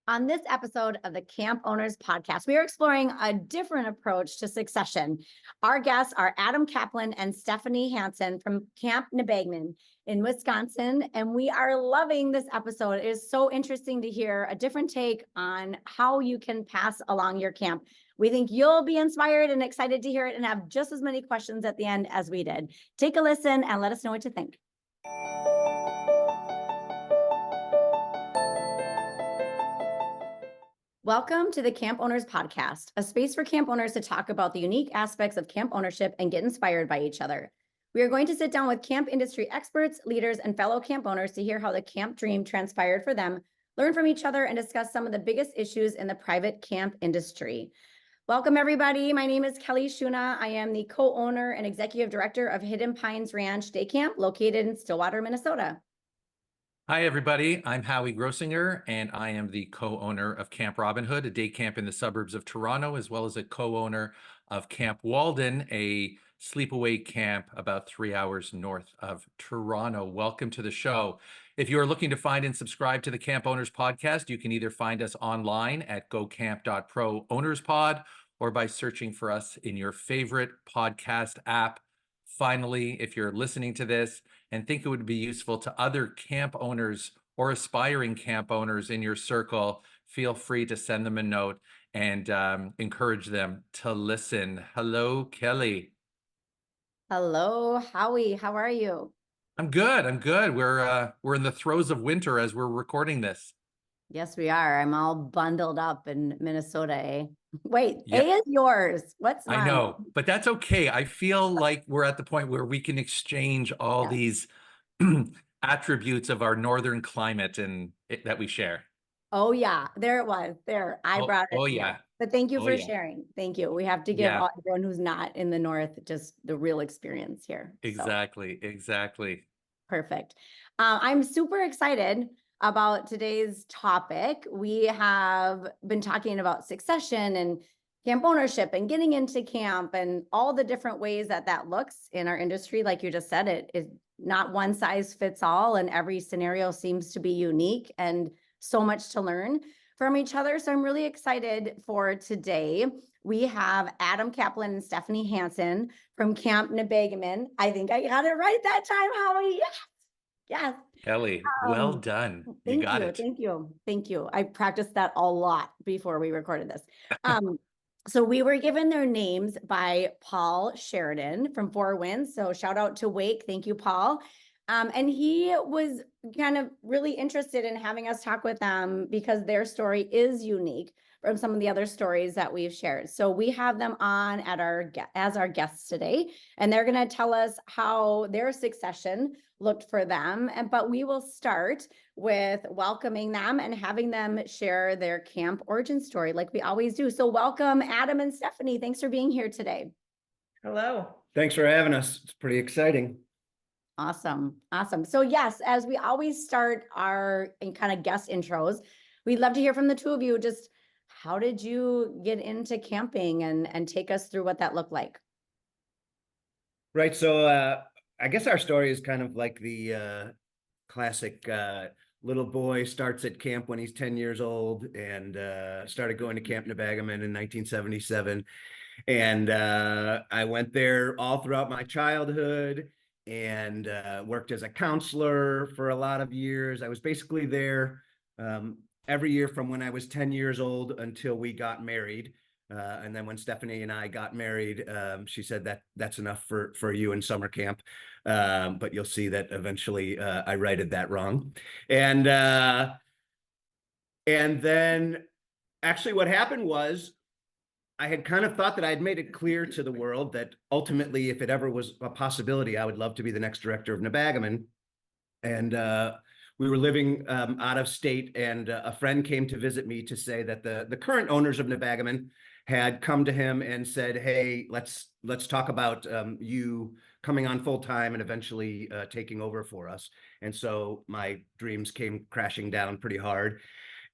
On this episode of the Camp Owners Podcast, we are exploring a different approach to succession. Our guests are Adam Kaplan and Stephanie Hanson from Camp Nebagamon in Wisconsin, and we are loving this episode. It is so interesting to hear a different take on how you can pass along your camp. We think you'll be inspired and excited to hear it and have just as many questions at the end as we did. Take a listen and let us know what you think. Welcome to the Camp Owners Podcast, a space for camp owners to talk about the unique aspects of camp ownership and get inspired by each other. We are going to sit down with camp industry experts, leaders, and fellow camp owners to hear how the camp dream transpired for them, learn from each other, and discuss some of the biggest issues in the private camp industry. Welcome, everybody. My name is Kelly Shuna. I am the co-owner and executive director of Hidden Pines Ranch Day Camp, located in Stillwater, Minnesota. Hi, everybody. I'm Howie Grossinger, and I am the co-owner of Camp Robin Hood, a day camp in the suburbs of Toronto, as well as a co-owner of Camp Walden, a sleepaway camp about 3 hours north of Toronto. Welcome to the show. If you are looking to find and subscribe to the Camp Owners Podcast, you can either find us online at gocamp.pro ownerspod or by searching for us in your favorite podcast app. Finally, if you're listening to this and think it would be useful to other camp owners or aspiring camp owners in your circle, feel free to send them a note and encourage them to listen. Hello, Kelly. Hello, Howie. How are you? I'm good. I'm good. We're in the throes of winter as we're recording this. Yes, we are. I'm all bundled up in Minnesota, eh? Wait, Yeah. A is yours. What's mine? I know, but that's okay. I feel like we're at the point where we can exchange all these attributes of our northern climate that we share. Oh, yeah. There it was. There. I brought it. Oh, yeah. But thank you for sharing. Thank you. We have to give everyone who's not in the north just the real experience here. Exactly. So. Exactly. Perfect. I'm super excited about today's topic. We have been talking about succession and camp ownership and getting into camp and all the different ways that that looks in our industry. Like you just said, it is not one size fits all, and every scenario seems to be unique and so much to learn from each other. So I'm really excited for today. We have Adam Kaplan and Stephanie Hanson from Camp Nebagamon. I think I got it right that time, Howie. Yes. Yes. Kelly, well done. You got it. Thank you. Thank you. I practiced that a lot before we recorded this. So we were given their names by Paul Sheridan from Four Winds. So shout out to Wake. Thank you, Paul. And he was kind of really interested in having us talk with them because their story is unique from some of the other stories that we've shared. So we have them on as our guests today, and they're going to tell us how their succession looked for them. But we will start with welcoming them and having them share their camp origin story like we always do. So welcome, Adam and Stephanie. Thanks for being here today. Hello. Thanks for having us. It's pretty exciting. Awesome. Awesome. So yes, as we always start our kind of guest intros, we'd love to hear from the two of you. Just how did you get into camping and take us through what that looked like? Right. So I guess our story is kind of like the classic little boy starts at camp when he's 10 years old and started going to Camp Nebagamon in 1977. And I went there all throughout my childhood and worked as a counselor for a lot of years. I was basically there every year from when I was 10 years old until we got married. And then when Stephanie and I got married, she said that's enough for you in summer camp. But you'll see that eventually I righted that wrong. And then actually what happened was I had kind of thought that I had made it clear to the world that ultimately, if it ever was a possibility, I would love to be the next director of Nebagamon. And we were living out of state, and a friend came to visit me to say that the current owners of Nebagamon had come to him and said, "Hey, let's talk about you coming on full time and eventually taking over for us." And so my dreams came crashing down pretty hard.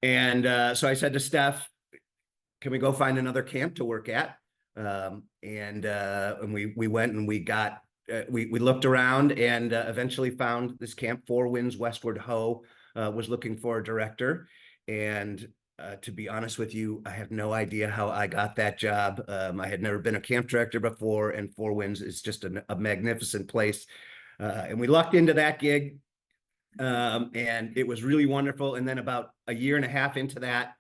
And so I said to Steph, "Can we go find another camp to work at?" And we went and we looked around and eventually found this camp. Four Winds Westward Ho was looking for a director, and to be honest with you, I have no idea how I got that job. I had never been a camp director before, and Four Winds is just a magnificent place. And we lucked into that gig, and it was really wonderful. And then about a year and a half into that,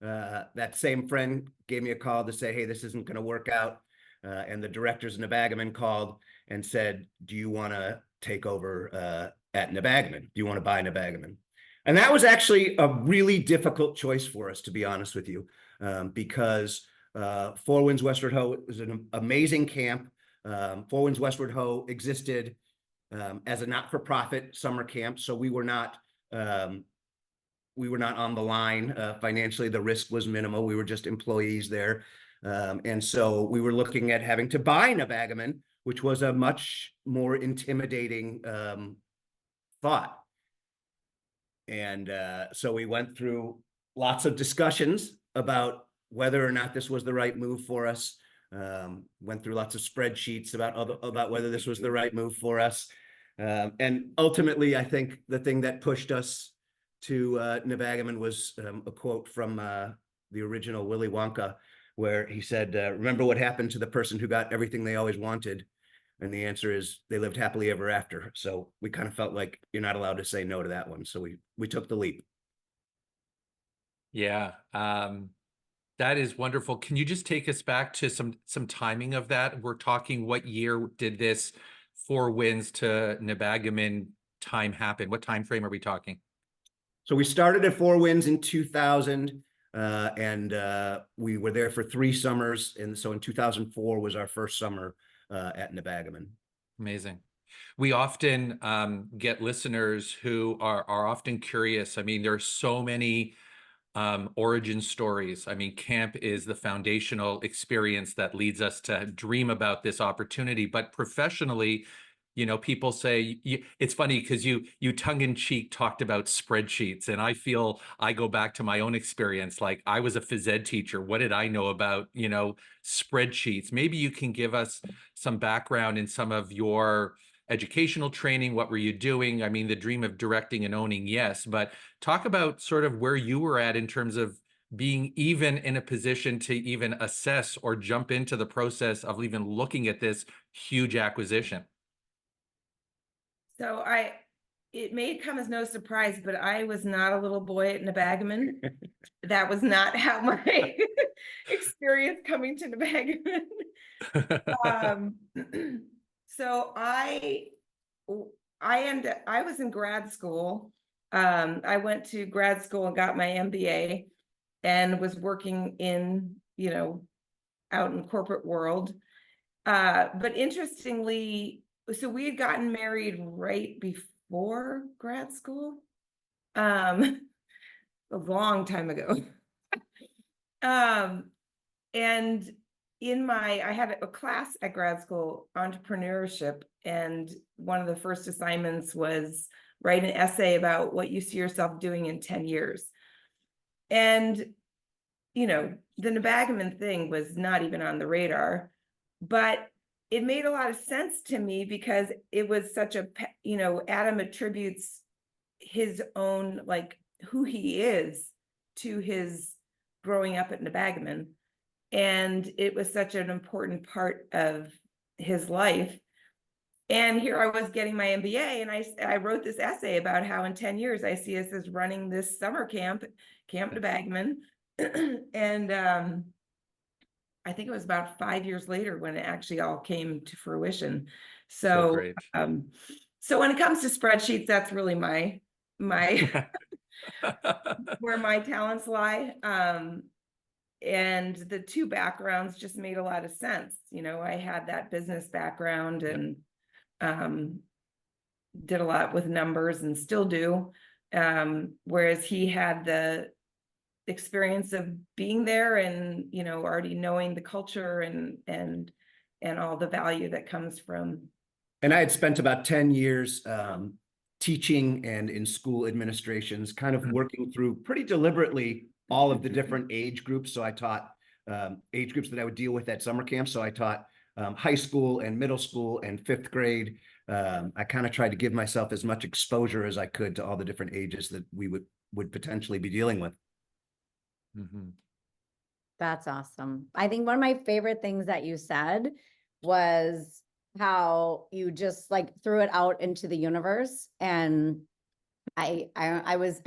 that same friend gave me a call to say, hey, this isn't going to work out. And the directors of Nebagamon called and said, do you want to take over at Nebagamon? Do you want to buy Nebagamon? And that was actually a really difficult choice for us, to be honest with you, because Four Winds Westward Ho was an amazing camp. Four Winds Westward Ho existed as a not-for-profit summer camp, so we were not on the line financially. The risk was minimal. We were just employees there, and so we were looking at having to buy Nebagamon, which was a much more intimidating thought. And so we went through lots of discussions about whether or not this was the right move for us. Went through lots of spreadsheets about whether this was the right move for us. And ultimately, I think the thing that pushed us to Nebagamon was a quote from the original Willy Wonka, where he said, remember what happened to the person who got everything they always wanted? And the answer is they lived happily ever after. So we kind of felt like you're not allowed to say no to that one. So we took the leap. Yeah, that is wonderful. Can you just take us back to some timing of that? We're talking, what year did this Four Winds to Nebagamon time happen? What time frame are we talking? So we started at Four Winds in 2000, and we were there for 3 summers. And so in 2004 was our first summer at Nebagamon. Amazing. We often get listeners who are often curious. I mean, there are so many origin stories. I mean, camp is the foundational experience that leads us to dream about this opportunity. But professionally, you know, people say, it's funny because you tongue-in-cheek talked about spreadsheets, and I feel I go back to my own experience. Like, I was a phys ed teacher. What did I know about, you know, spreadsheets? Maybe you can give us some background in some of your educational training. What were you doing? I mean, the dream of directing and owning, yes, but talk about sort of where you were at in terms of being even in a position to even assess or jump into the process of even looking at this huge acquisition. So it may come as no surprise, but I was not a little boy at Nebagamon. That was not how my experience coming to Nebagamon. So I was in grad school. I went to grad school and got my MBA and was working in, you know, out in corporate world. But interestingly, so we had gotten married right before grad school, a long time ago. And I had a class at grad school, entrepreneurship, and one of the first assignments was write an essay about what you see yourself doing in 10 years. And, you know, the Nebagamon thing was not even on the radar, but it made a lot of sense to me because it was such a, you know, Adam attributes his own, like, who he is to his growing up at Nebagamon. And it was such an important part of his life. And here I was getting my MBA, and I wrote this essay about how in 10 years I see us as running this summer camp, Camp Nebagamon. And I think it was about 5 years later when it actually all came to fruition. So great. So when it comes to spreadsheets, that's really my where my talents lie. And the two backgrounds just made a lot of sense. You know, I had that business background and did a lot with numbers and still do. Whereas he had the experience of being there and, you know, already knowing the culture and all the value that comes from. And I had spent about 10 years teaching and in school administrations, kind of working through pretty deliberately all of the different age groups. So I taught age groups that I would deal with at summer camp. So I taught high school and middle school and 5th grade. I kind of tried to give myself as much exposure as I could to all the different ages that we would potentially be dealing with. Mhm. That's awesome. I think one of my favorite things that you said was how you just like threw it out into the universe. And I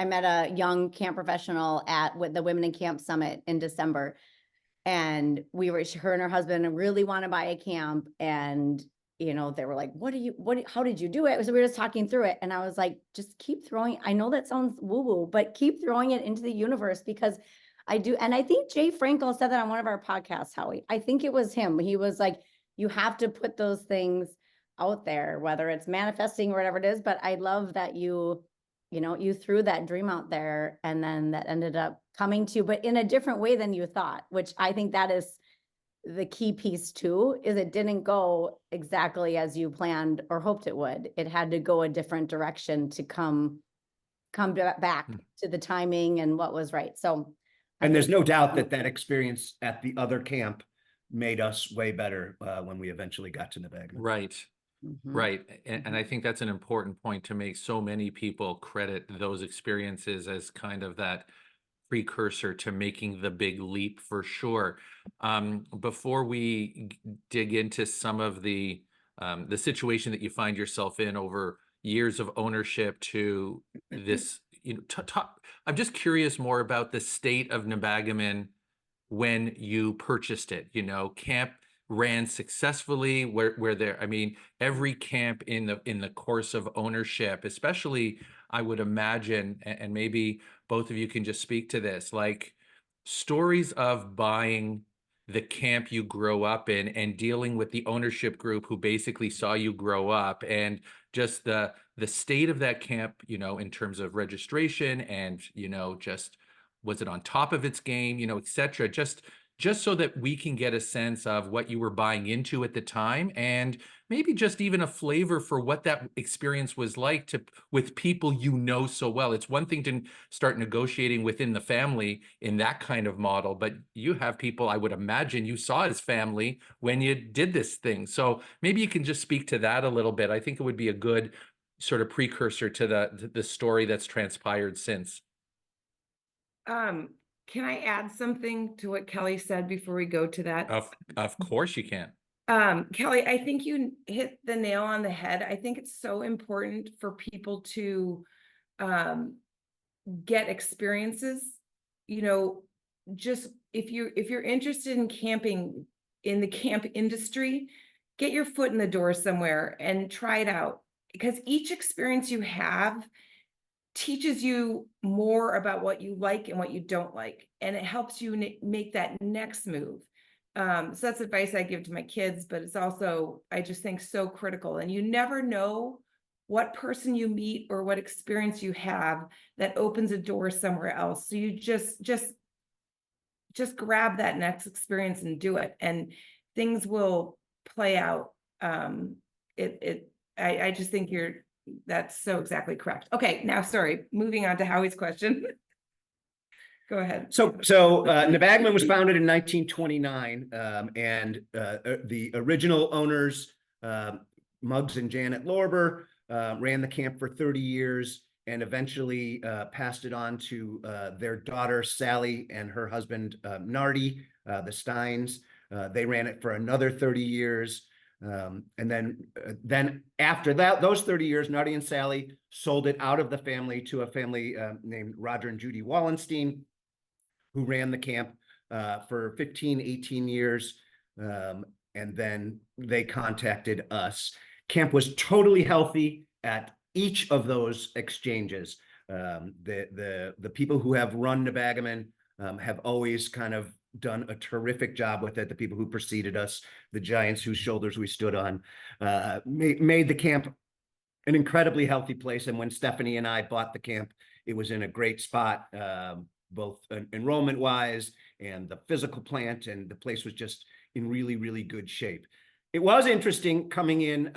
met a young camp professional with the Women in Camp Summit in December. And her and her husband really want to buy a camp. And, they were like, how did you do it? So we were just talking through it. And I was like, just keep throwing, I know that sounds woo-woo, but keep throwing it into the universe, because I do. And I think Jay Frankel said that on one of our podcasts, Howie. I think it was him. He was like, you have to put those things out there, whether it's manifesting or whatever it is. But I love that you threw that dream out there, and then that ended up coming to, but in a different way than you thought, which I think that is the key piece too, is it didn't go exactly as you planned or hoped it would. It had to go a different direction to come back to the timing and what was right. So, And there's no doubt that experience at the other camp made us way better when we eventually got to Nebagamon. Right. Mhm. Right. And I think that's an important point to make. So many people credit those experiences as kind of that precursor to making the big leap, for sure. Before we dig into some of the situation that you find yourself in over years of ownership to this, I'm just curious more about the state of Nebagamon when you purchased it. Camp ran successfully, where there, I mean, every camp in the course of ownership, especially, I would imagine, and maybe both of you can just speak to this, like stories of buying the camp you grow up in and dealing with the ownership group who basically saw you grow up, and just the state of that camp, in terms of registration and, just was it on top of its game, et cetera, just so that we can get a sense of what you were buying into at the time, and maybe just even a flavor for what that experience was like with people so well. It's one thing to start negotiating within the family in that kind of model, but you have people I would imagine you saw as family when you did this thing. So maybe you can just speak to that a little bit. I think it would be a good sort of precursor to the story that's transpired since. Can I add something to what Kelly said before we go to that? Of course you can. Kelly, I think you hit the nail on the head. I think it's so important for people to get experiences. Just if you're interested in camping, in the camp industry, get your foot in the door somewhere and try it out, because each experience you have teaches you more about what you like and what you don't like, and it helps you make that next move. So that's advice I give to my kids, but it's also, I just think, so critical. And you never know what person you meet or what experience you have that opens a door somewhere else. So you just grab that next experience and do it, and things will play out. I just think that's so exactly correct. Okay, now, sorry, moving on to Howie's question. Go ahead. So Nebagamon was founded in 1929, and the original owners, Muggs and Janet Lorber, ran the camp for 30 years and eventually passed it on to their daughter, Sally, and her husband, Nardi, the Steins. They ran it for another 30 years. And then after that, those 30 years, Nardi and Sally sold it out of the family to a family named Roger and Judy Wallenstein, who ran the camp for 15, 18 years. And then they contacted us. Camp was totally healthy at each of those exchanges. The people who have run Nebagamon have always kind of done a terrific job with it. The people who preceded us, the giants whose shoulders we stood on, made the camp an incredibly healthy place. And when Stephanie and I bought the camp, it was in a great spot, both enrollment wise and the physical plant, and the place was just in really, really good shape. It was interesting coming in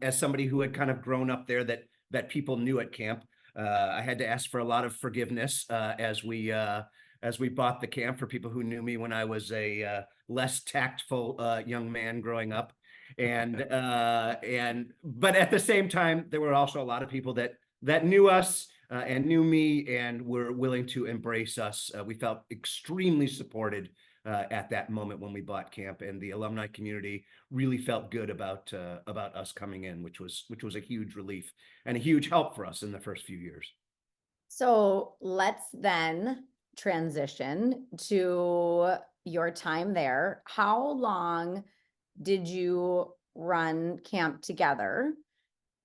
as somebody who had kind of grown up there, that people knew at camp. I had to ask for a lot of forgiveness as we bought the camp, for people who knew me when I was a less tactful young man growing up. But at the same time, there were also a lot of people that knew us, and knew me and were willing to embrace us. We felt extremely supported at that moment when we bought camp, and the alumni community really felt good about us coming in, which was a huge relief and a huge help for us in the first few years. So let's then transition to your time there. How long did you run camp together?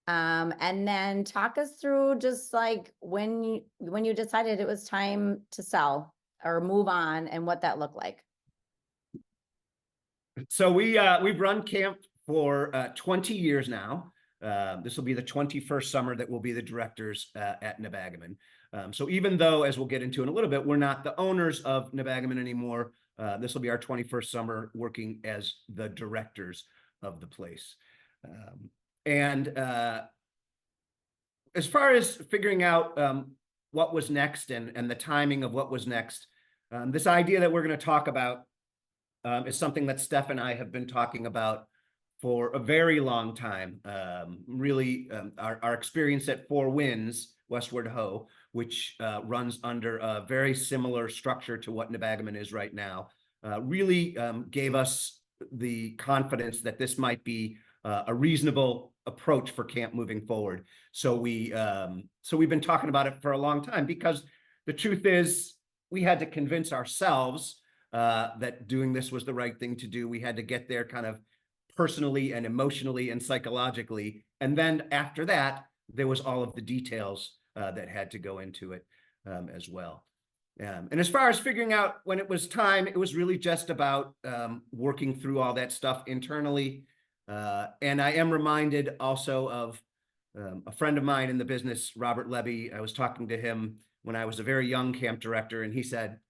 And then talk us through just like when you decided it was time to sell or move on and what that looked like. So we've run camp for 20 years now. This will be the 21st summer that we'll be the directors at Nebagamon. So even though, as we'll get into in a little bit, we're not the owners of Nebagamon anymore, this will be our 21st summer working as the directors of the place. As far as figuring out what was next and the timing of what was next, this idea that we're going to talk about is something that Steph and I have been talking about for a very long time. Really, our experience at Four Winds, Westward Ho, which runs under a very similar structure to what Nebagamon is right now, really gave us the confidence that this might be a reasonable approach for camp moving forward. So we've been talking about it for a long time, because the truth is we had to convince ourselves that doing this was the right thing to do. We had to get there kind of personally and emotionally and psychologically. And then after that, there was all of the details that had to go into it as well. And as far as figuring out when it was time, it was really just about working through all that stuff internally. And I am reminded also of a friend of mine in the business, Robert Levy. I was talking to him when I was a very young camp director, and he said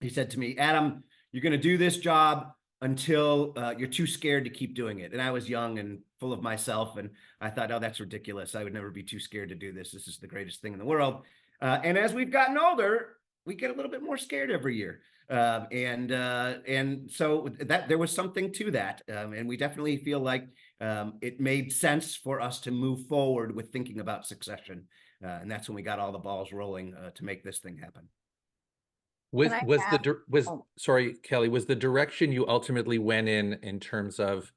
to me, "Adam, you're going to do this job until you're too scared to keep doing it." And I was young and full of myself, and I thought, "Oh, that's ridiculous. I would never be too scared to do this. This is the greatest thing in the world." And as we've gotten older, we get a little bit more scared every year. And so that there was something to that. And we definitely feel like it made sense for us to move forward with thinking about succession. And that's when we got all the balls rolling to make this thing happen. Sorry, Kelly, was the direction you ultimately went in terms of,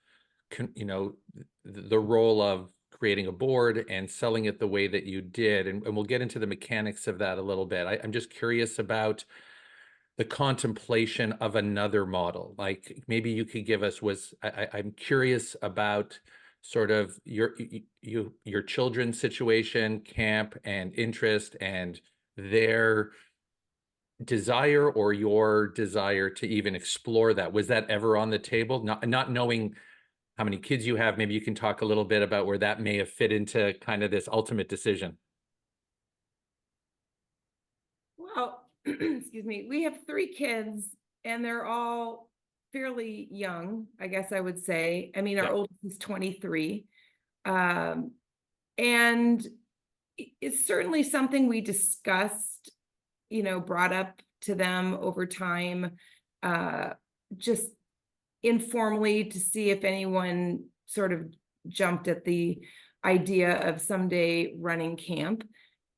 the role of creating a board and selling it the way that you did? And we'll get into the mechanics of that a little bit. I'm just curious about the contemplation of another model. Like maybe you could give us, I'm curious about sort of your children's situation, camp and interest, and their desire or your desire to even explore that. Was that ever on the table? Not knowing how many kids you have, maybe you can talk a little bit about where that may have fit into kind of this ultimate decision. Well, excuse me, we have 3 kids and they're all fairly young, I guess I would say. I mean, our oldest is 23. And it's certainly something we discussed, brought up to them over time, just informally, to see if anyone sort of jumped at the idea of someday running camp.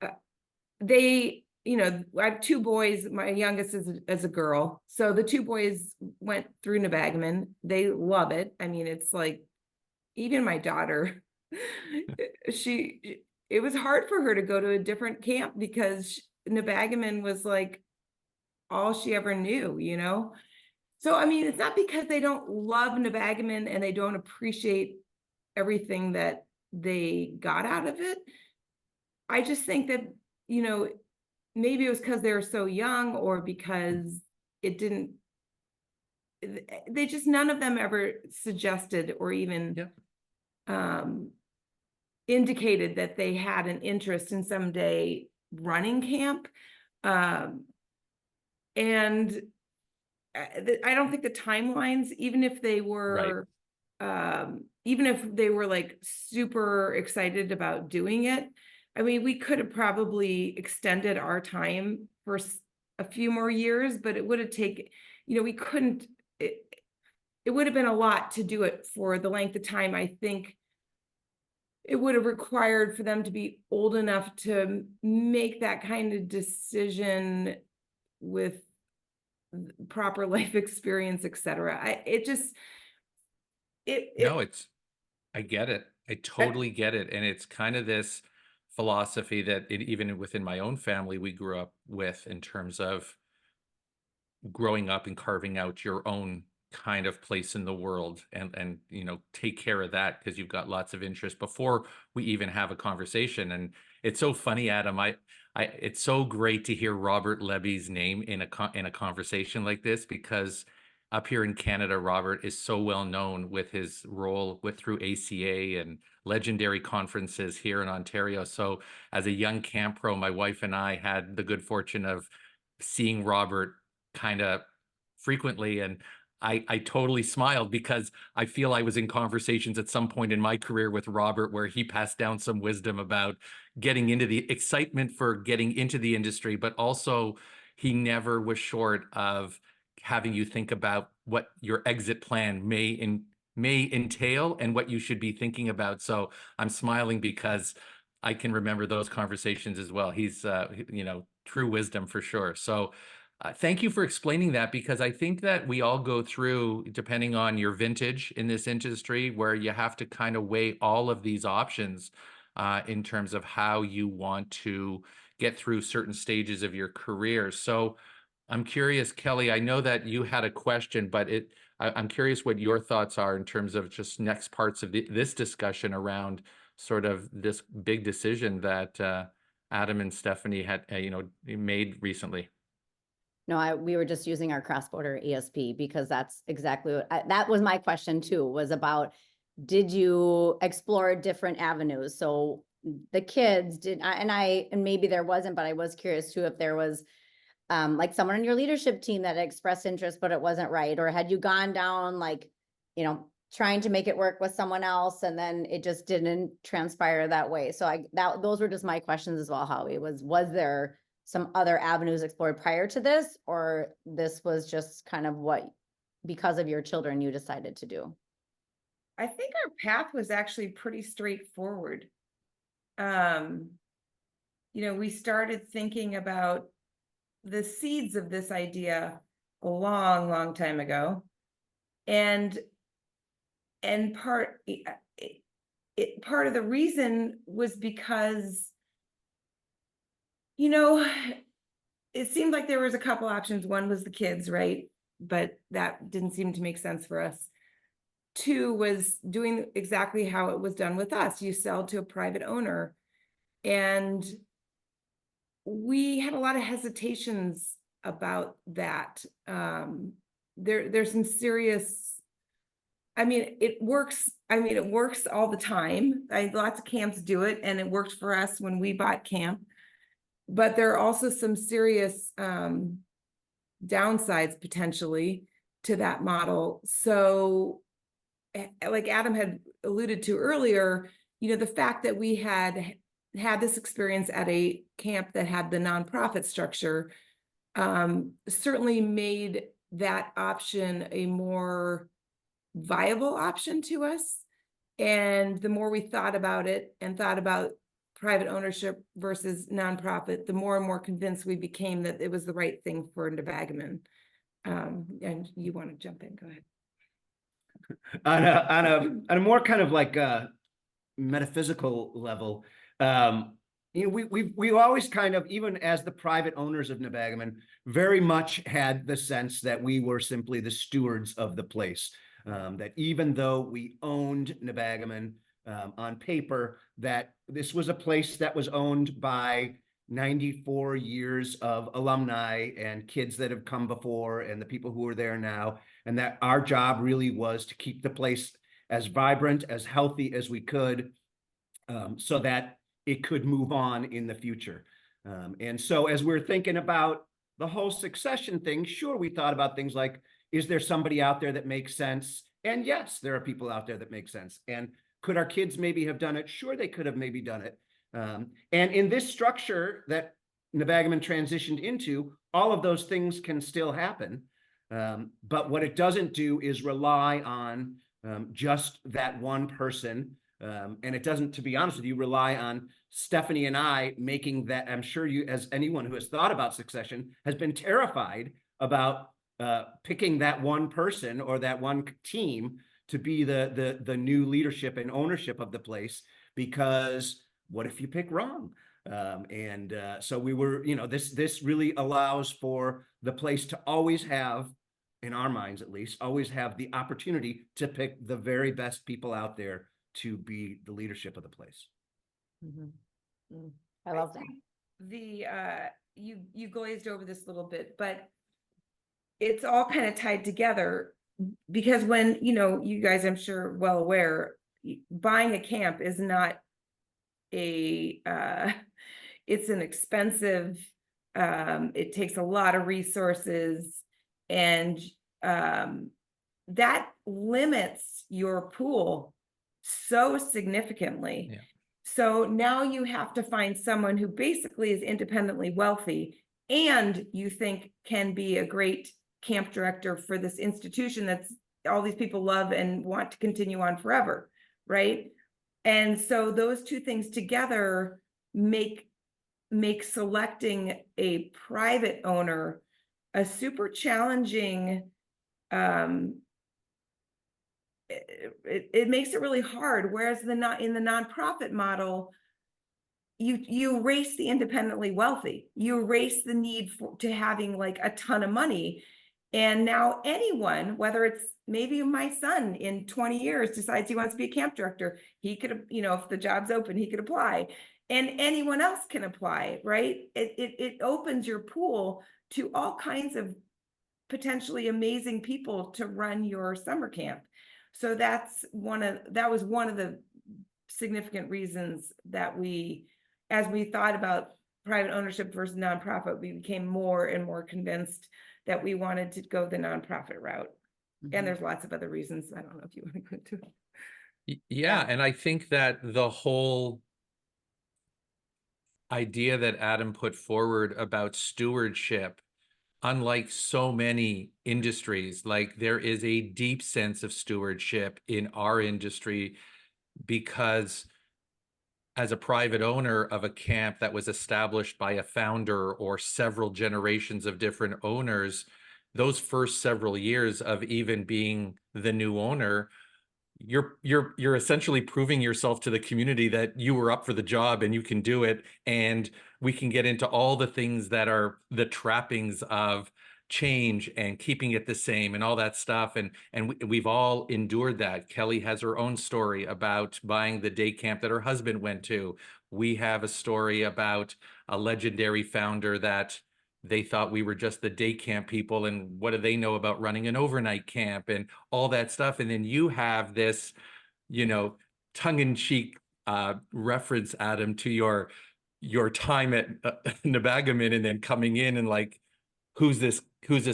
I have 2 boys. My youngest is a girl. So the 2 boys went through Nebagamon. They love it. I mean, it's like, even my daughter, it was hard for her to go to a different camp because Nebagamon was like all she ever knew, So, I mean, it's not because they don't love Nebagamon and they don't appreciate everything that they got out of it. I just think that, maybe it was because they were so young, or because none of them ever suggested or even indicated that they had an interest in someday running camp. And I don't think the timelines, even if they were, like super excited about doing it, I mean, we could have probably extended our time for a few more years, but it would have taken, we couldn't, it would have been a lot to do it for the length of time. I think it would have required for them to be old enough to make that kind of decision with proper life experience, etc. No, I get it. I totally get it. And it's kind of this philosophy that even within my own family, we grew up with in terms of growing up and carving out your own kind of place in the world and take care of that because you've got lots of interest before we even have a conversation. And it's so funny, Adam, it's so great to hear Robert Levy's name in a conversation like this, because up here in Canada, Robert is so well known with his role through ACA and legendary conferences here in Ontario. So as a young camp pro, my wife and I had the good fortune of seeing Robert kind of frequently, and I totally smiled because I feel I was in conversations at some point in my career with Robert where he passed down some wisdom about getting into the excitement for getting into the industry, but also he never was short of having you think about what your exit plan may entail and what you should be thinking about. So I'm smiling because I can remember those conversations as well. He's true wisdom for sure. So thank you for explaining that, because I think that we all go through, depending on your vintage in this industry, where you have to kind of weigh all of these options in terms of how you want to get through certain stages of your career. So I'm curious, Kelly, I know that you had a question, but I'm curious what your thoughts are in terms of just next parts of this discussion around sort of this big decision that Adam and Stephanie had, made recently. No, we were just using our cross-border ESP because that's exactly what, that was my question too, was about, did you explore different avenues? So the kids and maybe there wasn't, but I was curious too, if there was like someone on your leadership team that expressed interest, but it wasn't right. Or had you gone down like, trying to make it work with someone else and then it just didn't transpire that way. So those were just my questions as well, Howie, was there some other avenues explored prior to this, or this was just kind of what, because of your children, you decided to do? I think our path was actually pretty straightforward. We started thinking about the seeds of this idea a long, long time ago. And part of the reason was because it seemed like there was a couple options. One was the kids, right? But that didn't seem to make sense for us. Two was doing exactly how it was done with us. You sell to a private owner. And we had a lot of hesitations about that. There's some serious, it works. It works all the time. Lots of camps do it, and it worked for us when we bought camp. But there are also some serious downsides potentially to that model. So like Adam had alluded to earlier, the fact that we had this experience at a camp that had the nonprofit structure certainly made that option a more viable option to us. And the more we thought about it and thought about private ownership versus nonprofit, the more and more convinced we became that it was the right thing for Nebagamon. And you want to jump in? Go ahead. On a more kind of like metaphysical level, we always kind of, even as the private owners of Nebagamon, very much had the sense that we were simply the stewards of the place. That even though we owned Nebagamon on paper, that this was a place that was owned by 94 years of alumni and kids that have come before and the people who are there now, and that our job really was to keep the place as vibrant, as healthy as we could, so that it could move on in the future. And so as we're thinking about the whole succession thing, sure, we thought about things like, is there somebody out there that makes sense? And yes, there are people out there that make sense. And could our kids maybe have done it? Sure, they could have maybe done it. And in this structure that Nebagamon transitioned into, all of those things can still happen. But what it doesn't do is rely on just that one person And it doesn't, to be honest with you, rely on Stephanie and I making that. I'm sure you, as anyone who has thought about succession, has been terrified about picking that one person or that one team to be the new leadership and ownership of the place, because what if you pick wrong? So we were, this really allows for the place to always have, in our minds at least, always have the opportunity to pick the very best people out there to be the leadership of the place. I love that. The you glazed over this a little bit, but it's all kind of tied together, because when, you guys, I'm sure well aware, buying a camp is not a it's an expensive, it takes a lot of resources, and that limits your pool so significantly. Yeah. So now you have to find someone who basically is independently wealthy and you think can be a great camp director for this institution that's all these people love and want to continue on forever, right? And so those two things together make selecting a private owner a super challenging, it makes it really hard. Whereas in the nonprofit model, you erase the independently wealthy, you erase the need to having like a ton of money. And now anyone, whether it's maybe my son in 20 years decides he wants to be a camp director, he could, if the job's open, he could apply, and anyone else can apply, right? It opens your pool to all kinds of potentially amazing people to run your summer camp. So that was one of the significant reasons that as we thought about private ownership versus nonprofit, we became more and more convinced that we wanted to go the nonprofit route. And there's lots of other reasons. I don't know if you want to go into it. Yeah, and I think that the whole idea that Adam put forward about stewardship, unlike so many industries, like there is a deep sense of stewardship in our industry, because as a private owner of a camp that was established by a founder or several generations of different owners, those first several years of even being the new owner, you're essentially proving yourself to the community that you were up for the job and you can do it. And we can get into all the things that are the trappings of change and keeping it the same and all that stuff. And we've all endured that. Kelly has her own story about buying the day camp that her husband went to. We have a story about a legendary founder that they thought we were just the day camp people, and what do they know about running an overnight camp and all that stuff. And then you have this, tongue-in-cheek reference, Adam, to your time at Nebagamon, and then coming in and like, who's this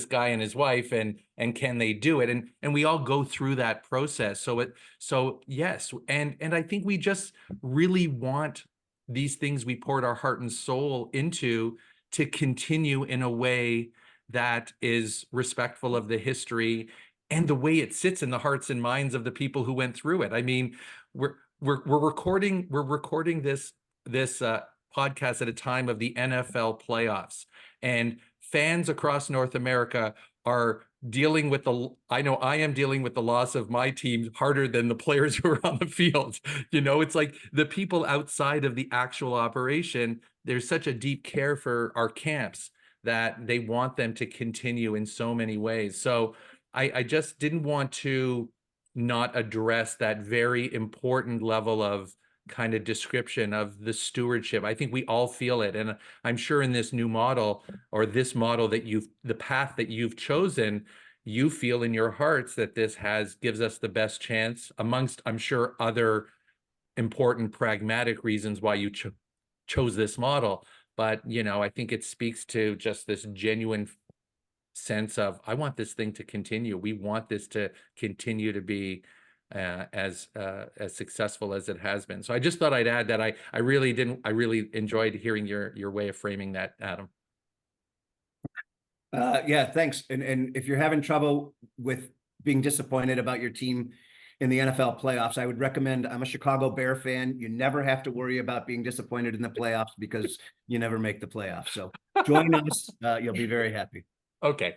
guy and his wife, and can they do it? And we all go through that process. So yes, and I think we just really want these things we poured our heart and soul into to continue in a way that is respectful of the history and the way it sits in the hearts and minds of the people who went through it. I mean, we're recording this podcast at a time of the NFL playoffs, and fans across North America are dealing with I know I am dealing with the loss of my team harder than the players who are on the field. It's like the people outside of the actual operation, there's such a deep care for our camps that they want them to continue in so many ways. So I just didn't want to not address that very important level of kind of description of the stewardship. I think we all feel it. And I'm sure in this new model, or this model that the path that you've chosen, you feel in your hearts that this gives us the best chance, amongst, I'm sure, other important pragmatic reasons why you chose this model. But, I think it speaks to just this genuine sense of, I want this thing to continue. We want this to continue to be as successful as it has been. So I just thought I'd add that I really enjoyed hearing your way of framing that, Adam. Yeah, thanks. And if you're having trouble with being disappointed about your team in the NFL playoffs. I would recommend, I'm a Chicago Bear fan. You never have to worry about being disappointed in the playoffs because you never make the playoffs. So join us. You'll be very happy. Okay,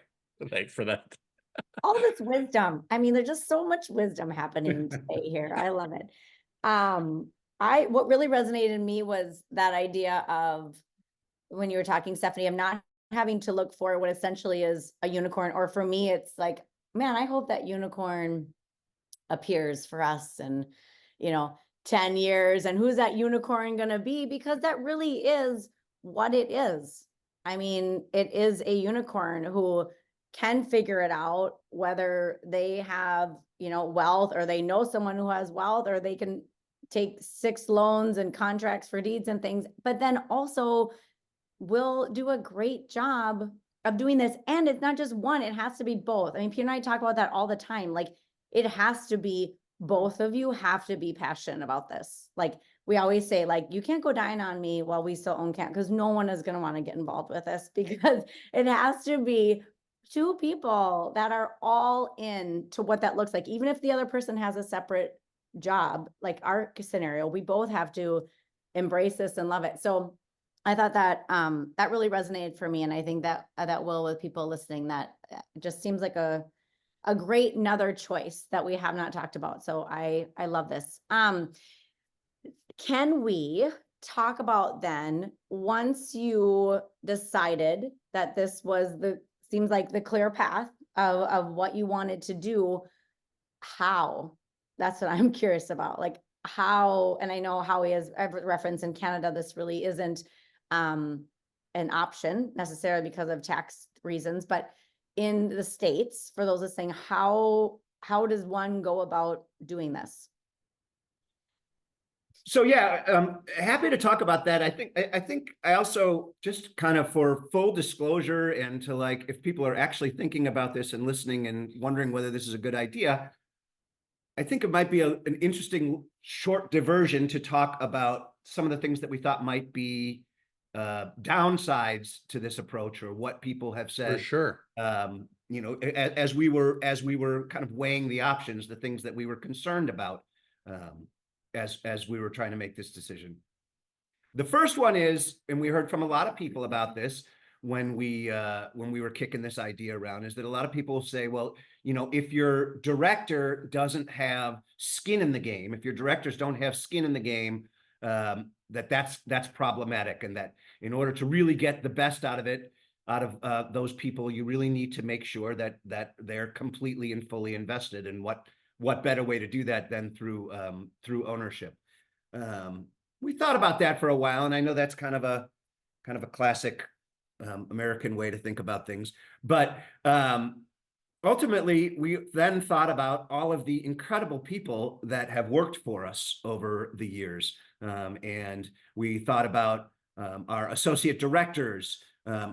thanks for that. All this wisdom. I mean, there's just so much wisdom happening today here. I love it. What really resonated in me was that idea of when you were talking, Stephanie, of not having to look for what essentially is a unicorn, or for me, it's like, man, I hope that unicorn appears for us in, 10 years. And who's that unicorn going to be? Because that really is what it is. I mean, it is a unicorn who can figure it out, whether they have, wealth, or they know someone who has wealth, or they can take 6 loans and contracts for deeds and things, but then also will do a great job of doing this. And it's not just one, it has to be both. I mean, Peter and I talk about that all the time. Like, it has to be, both of you have to be passionate about this. Like, we always say, like, you can't go dine on me while we still own Camp, because no one is going to want to get involved with this, because it has to be 2 people that are all in to what that looks like. Even if the other person has a separate job, like our scenario, we both have to embrace this and love it. So I thought that that really resonated for me. And I think that that will with people listening, that just seems like a great another choice that we have not talked about. So I love this. Can we talk about then, once you decided that this was seems like the clear path of what you wanted to do, how? That's what I'm curious about. Like, how, and I know Howie has referenced in Canada, this really isn't an option necessarily because of tax reasons, but in the States, for those listening, how does one go about doing this? So yeah, happy to talk about that. I think I also, just kind of for full disclosure, and to, like, if people are actually thinking about this and listening and wondering whether this is a good idea, I think it might be an interesting short diversion to talk about some of the things that we thought might be downsides to this approach, or what people have said. For sure. As we were kind of weighing the options, the things that we were concerned about as we were trying to make this decision. The first one is, and we heard from a lot of people about this when we were kicking this idea around, is that a lot of people say, well, if your director doesn't have skin in the game, if your directors don't have skin in the game, that's problematic, and that in order to really get the best out of those people, you really need to make sure that they're completely and fully invested. And what better way to do that than through ownership? We thought about that for a while, and I know that's kind of a classic American way to think about things, but ultimately, we then thought about all of the incredible people that have worked for us over the years. And we thought about our associate directors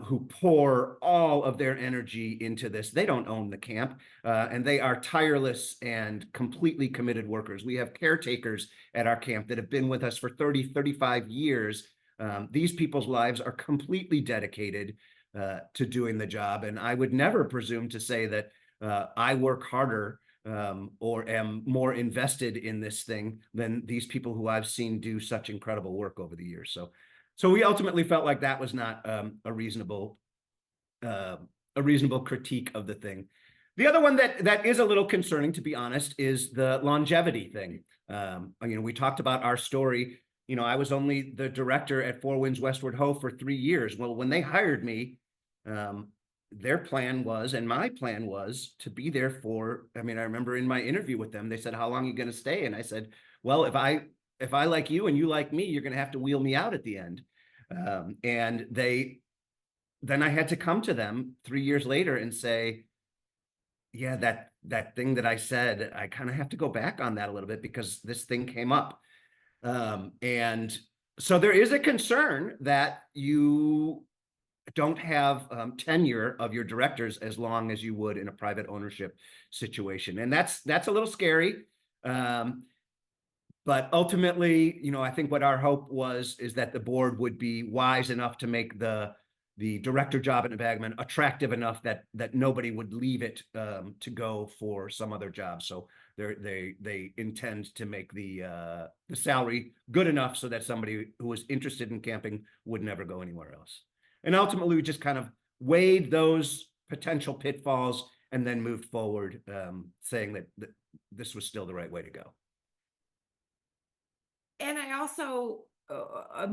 who pour all of their energy into this. They don't own the camp, and they are tireless and completely committed workers. We have caretakers at our camp that have been with us for 30, 35 years. These people's lives are completely dedicated to doing the job. And I would never presume to say that I work harder or am more invested in this thing than these people who I've seen do such incredible work over the years. So we ultimately felt like that was not a reasonable critique of the thing. The other one that is a little concerning, to be honest, is the longevity thing. We talked about our story. I was only the director at Four Winds Westward Ho for 3 years. Well, when they hired me, their plan was, and my plan was, to be there for, I remember in my interview with them, they said, how long are you going to stay? And I said, well, if I like you and you like me, you're going to have to wheel me out at the end. And then I had to come to them 3 years later and say, yeah, that thing that I said, I kind of have to go back on that a little bit because this thing came up. And so there is a concern that you don't have tenure of your directors as long as you would in a private ownership situation. And that's a little scary. But ultimately, I think what our hope is that the board would be wise enough to make the the director job at Nebagamon attractive enough that nobody would leave it to go for some other job. So they intend to make the salary good enough so that somebody who was interested in camping would never go anywhere else. And ultimately, we just kind of weighed those potential pitfalls and then moved forward, saying that this was still the right way to go. And I also, a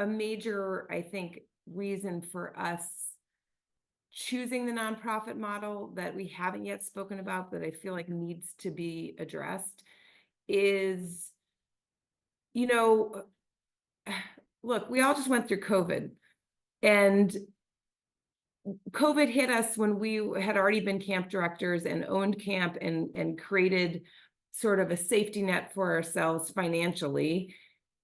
major, I think, reason for us choosing the nonprofit model that we haven't yet spoken about, that I feel like needs to be addressed is, you know, look, we all just went through COVID, and COVID hit us when we had already been camp directors and owned camp and created sort of a safety net for ourselves financially.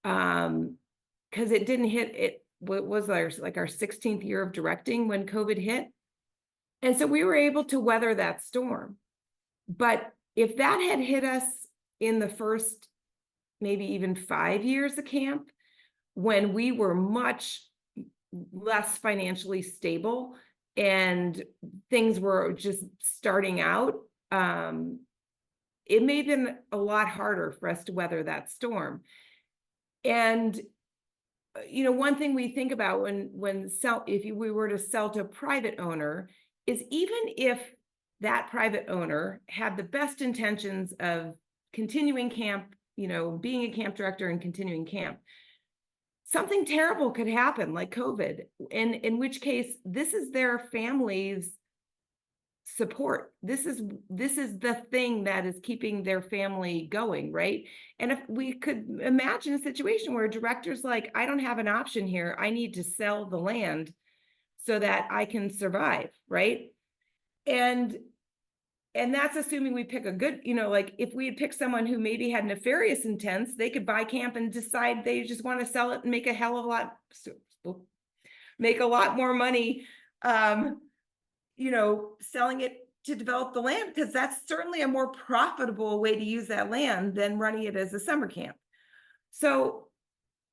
Because it didn't hit it. What was our 16th year of directing when COVID hit? And so we were able to weather that storm. But if that had hit us in the first maybe even 5 years of camp, when we were much less financially stable and things were just starting out, it may have been a lot harder for us to weather that storm. And you know, one thing we think about when we were to sell to a private owner is, even if that private owner had the best intentions of continuing camp, you know, being a camp director and continuing camp, something terrible could happen, like COVID, and in which case this is their family's support. This is the thing that is keeping their family going, right? And if we could imagine a situation where a director's like, I don't have an option here, I need to sell the land so that I can survive, right? And that's assuming we pick a good, you know, like if we had picked someone who maybe had nefarious intents, they could buy camp and decide they just want to sell it and make a lot more money, you know, selling it to develop the land, because that's certainly a more profitable way to use that land than running it as a summer camp. So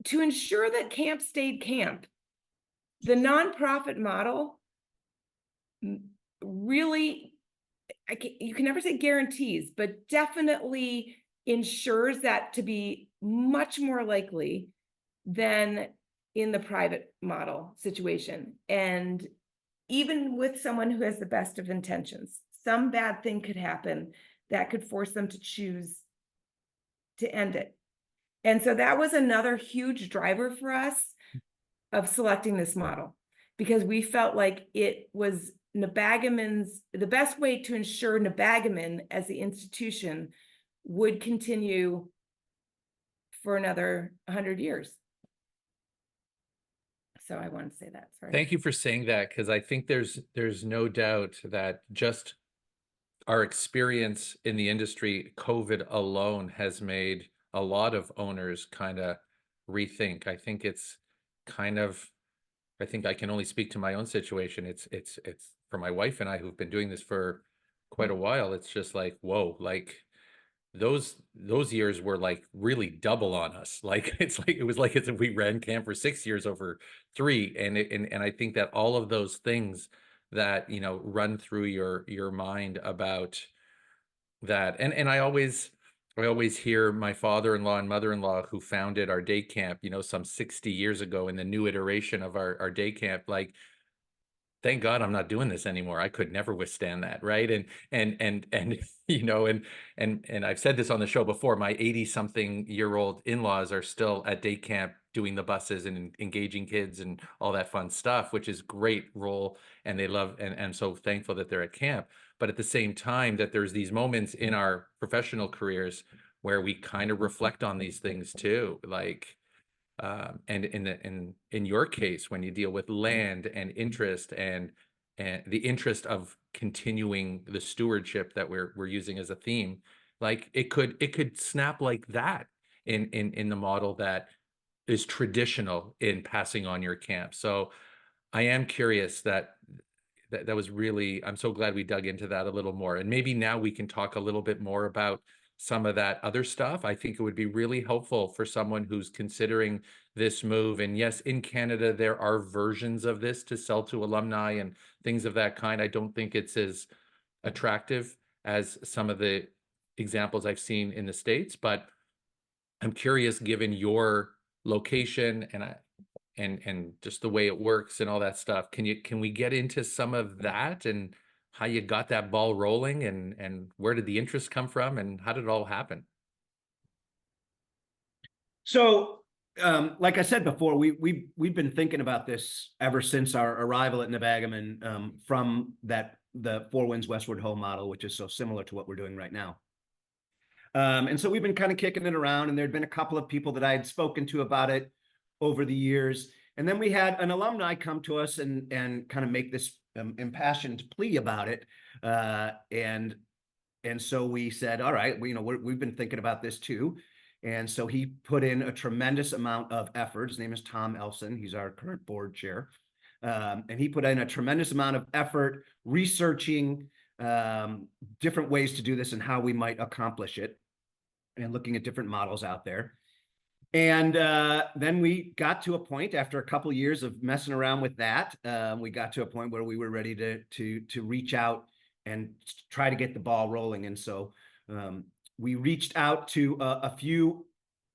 to ensure that camp stayed camp, the nonprofit model really, you can never say guarantees, but definitely ensures that to be much more likely than in the private model situation. And even with someone who has the best of intentions, some bad thing could happen that could force them to choose to end it. And so that was another huge driver for us of selecting this model, because we felt like it was Nebagamon's, the best way to ensure Nebagamon as the institution would continue for another 100 years. So I wanted to say that. Sorry. Thank you for saying that, because I think there's no doubt that just our experience in the industry, COVID alone, has made a lot of owners kind of rethink. I think it's kind of, I think I can only speak to my own situation. It's for my wife and I, who've been doing this for quite a while. It's just like, whoa, like those years were like really double on us. Like it was like as if we ran camp for 6 years over 3. And I think that all of those things that, you know, run through your mind about that. And I always hear my father-in-law and mother-in-law, who founded our day camp, you know, some 60 years ago, in the new iteration of our day camp, like, thank God I'm not doing this anymore. I could never withstand that, right? And you know, and I've said this on the show before, my 80-something-year-old in-laws are still at day camp doing the buses and engaging kids and all that fun stuff, which is great role, and they love, and I'm so thankful that they're at camp. But at the same time, that there's these moments in our professional careers where we kind of reflect on these things too, like, and in your case, when you deal with land and interest and the interest of continuing the stewardship that we're using as a theme, like it could snap like that in the model that is traditional in passing on your camp. So I am curious that was really, I'm so glad we dug into that a little more. And maybe now we can talk a little bit more about some of that other stuff. I think it would be really helpful for someone who's considering this move. And yes, in Canada, there are versions of this to sell to alumni and things of that kind. I don't think it's as attractive as some of the examples I've seen in the States, but I'm curious, given your location and just the way it works and all that stuff, can we get into some of that and how you got that ball rolling and where did the interest come from and how did it all happen? So, like I said before, we've been thinking about this ever since our arrival at Nebagamon, from the Four Winds Westward Ho model, which is so similar to what we're doing right now. And so we've been kind of kicking it around, and there'd been a couple of people that I had spoken to about it over the years. And then we had an alumni come to us and kind of make this impassioned plea about it. And so we said, all right, we've been thinking about this too. And so he put in a tremendous amount of effort. His name is Tom Elson. He's our current board chair. And he put in a tremendous amount of effort researching different ways to do this and how we might accomplish it, and looking at different models out there. And then we got to a point after a couple of years of messing around with that. We got to a point where we were ready to reach out and try to get the ball rolling. And so we reached out to a few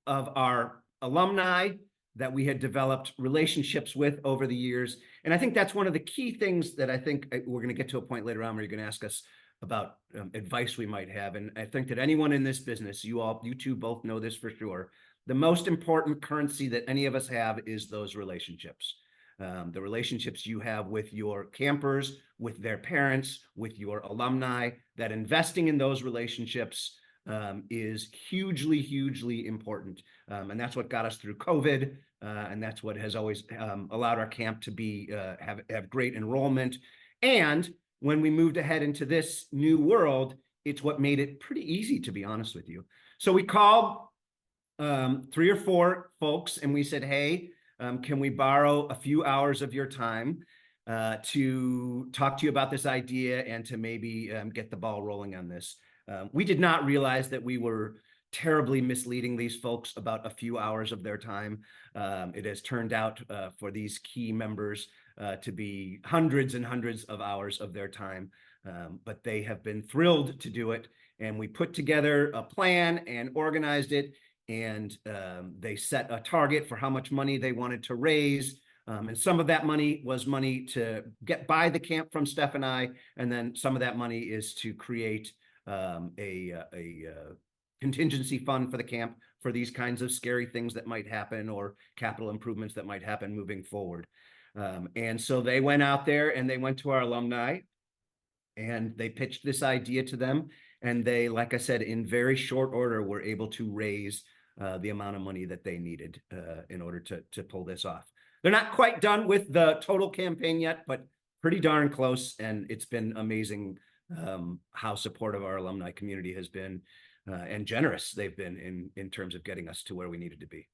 of our alumni that we had developed relationships with over the years. And I think that's one of the key things that I think we're going to get to a point later on where you're going to ask us about advice we might have. And I think that anyone in this business, you two both know this for sure, the most important currency that any of us have is those relationships. The relationships you have with your campers, with their parents, with your alumni, that investing in those relationships is hugely, hugely important. And that's what got us through COVID. And that's what has always allowed our camp to be have great enrollment. And when we moved ahead into this new world, it's what made it pretty easy, to be honest with you. So we called 3 or 4 folks and we said, hey, can we borrow a few hours of your time to talk to you about this idea and to maybe get the ball rolling on this? We did not realize that we were terribly misleading these folks about a few hours of their time. It has turned out for these key members to be hundreds and hundreds of hours of their time, but they have been thrilled to do it. And we put together a plan and organized it, and they set a target for how much money they wanted to raise. And some of that money was money to buy the camp from Steph and I, and then some of that money is to create a contingency fund for the camp for these kinds of scary things that might happen or capital improvements that might happen moving forward. And so they went out there and they went to our alumni and they pitched this idea to them. And they, like I said, in very short order, were able to raise the amount of money that they needed in order to pull this off. They're not quite done with the total campaign yet, but pretty darn close. And it's been amazing how supportive our alumni community has been and generous they've been in terms of getting us to where we needed to be.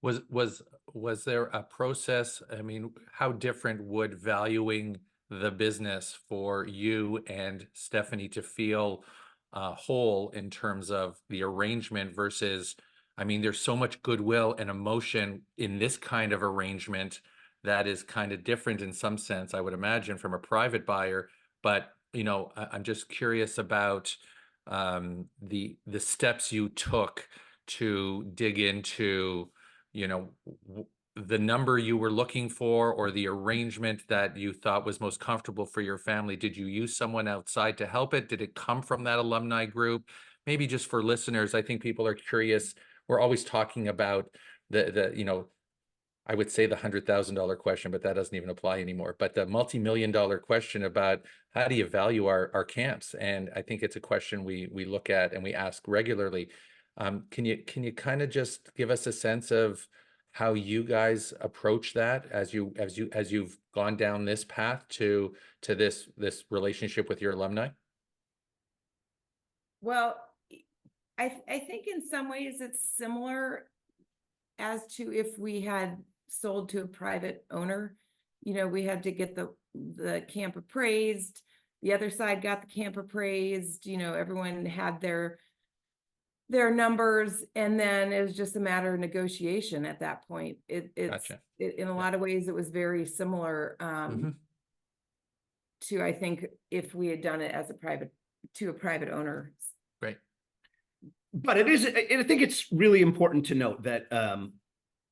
Was there a process? I mean, how different would valuing the business for you and Stephanie to feel whole in terms of the arrangement versus, I mean, there's so much goodwill and emotion in this kind of arrangement that is kind of different in some sense, I would imagine, from a private buyer. But, I'm just curious about the steps you took to dig into, the number you were looking for or the arrangement that you thought was most comfortable for your family. Did you use someone outside to help it? Did it come from that alumni group? Maybe just for listeners, I think people are curious. We're always talking about I would say the $100,000 question, but that doesn't even apply anymore. But the multi-million-dollar question about how do you value our camps? And I think it's a question we look at and we ask regularly. Can you kind of just give us a sense of how you guys approach that as you've gone down this path to this relationship with your alumni? Well, I think in some ways it's similar as to if we had sold to a private owner. We had to get the camp appraised, the other side got the camp appraised, everyone had their numbers, and then it was just a matter of negotiation at that point. In a lot of ways, it was very similar to, I think, if we had done it as a private owner. Right. But I think it's really important to note that,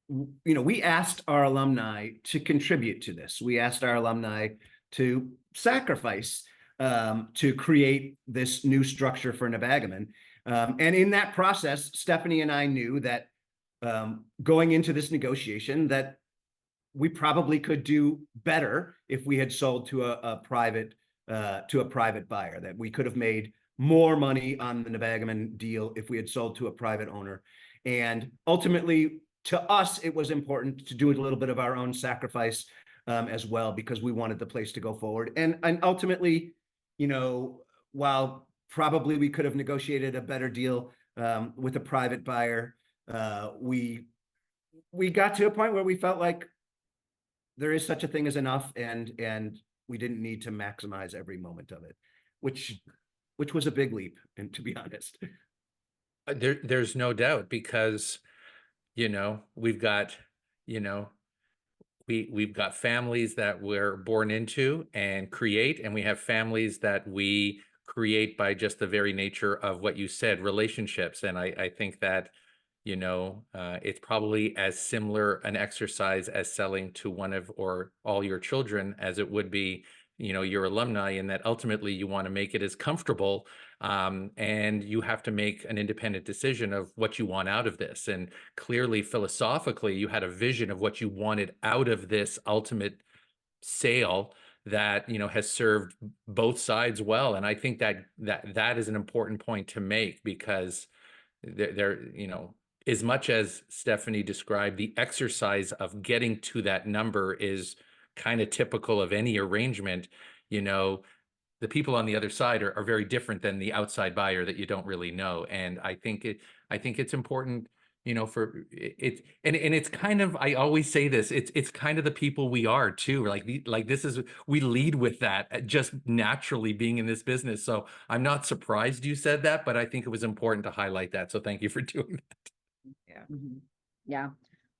we asked our alumni to contribute to this. We asked our alumni to sacrifice to create this new structure for Nebagamon. And in that process, Stephanie and I knew that going into this negotiation, that we probably could do better if we had sold to a private buyer, that we could have made more money on the Nebagamon deal if we had sold to a private owner. And ultimately, to us, it was important to do a little bit of our own sacrifice as well, because we wanted the place to go forward. And ultimately, while probably we could have negotiated a better deal with a private buyer, we got to a point where we felt like there is such a thing as enough, and we didn't need to maximize every moment of it, which was a big leap, and to be honest. There's no doubt, because we've got we've got families that we're born into and create, and we have families that we create by just the very nature of what you said, relationships. And I think that it's probably as similar an exercise as selling to one of or all your children as it would be your alumni, in that ultimately you want to make it as comfortable, and you have to make an independent decision of what you want out of this. And clearly, philosophically, you had a vision of what you wanted out of this ultimate sale that has served both sides well. And I think that is an important point to make, because there as much as Stephanie described, the exercise of getting to that number is kind of typical of any arrangement. The people on the other side are very different than the outside buyer that you don't really know. And I think it's important, for it. And it's kind of, I always say this, it's kind of the people we are too. We lead with that just naturally being in this business. So I'm not surprised you said that, but I think it was important to highlight that. So thank you for doing that. Yeah. Yeah.